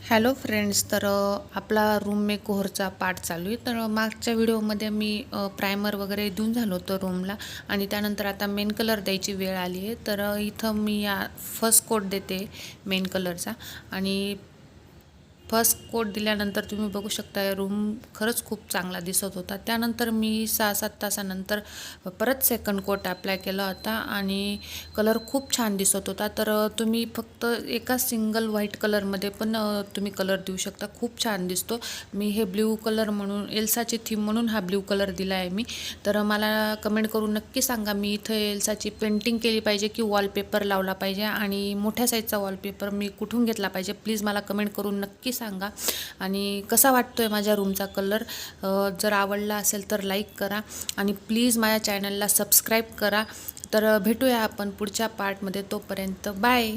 Hello friends, तर आपला room मेकओव्हरचा part चालू आहे. तर मागच्या व्हिडिओमध्ये मी प्रायमर वगैरे देऊन झालो होतं रूमला आणि त्यानंतर आता मेन कलर द्यायची वेळ आली आहे. तर इथं मी फर्स्ट कोट देते मेन कलरचा आणि फर्स्ट कोट दिल्यानंतर तुम्ही बघू शकता रूम खरंच खूप चांगला दिसत होता. त्यानंतर मी 6-7 तासानंतर परत सेकंड कोट अप्लाय केला होता आणि कलर खूप छान दिसत होता. तर तुम्ही फक्त एका सिंगल व्हाईट कलरमध्ये पण तुम्ही कलर देऊ शकता, खूप छान दिसतो. मी हे ब्ल्यू कलर म्हणून एल्साची थीम म्हणून हा ब्ल्यू कलर दिला आहे मी. तर मला कमेंट करून नक्की सांगा, मी इथं एल्साची पेंटिंग केली पाहिजे की वॉलपेपर लावला पाहिजे आणि मोठ्या साईजचा वॉलपेपर मी कुठून घेतला पाहिजे, प्लीज मला कमेंट करून नक्की सांगा. आणि कसा वाटतोय माझ्या रूमचा कलर, जर आवडला असेल तर लाईक करा आणि प्लीज माझ्या चॅनलला सबस्क्राईब करा. तर भेटूया आपण पुढच्या पार्टमध्ये. तोपर्यंत बाय.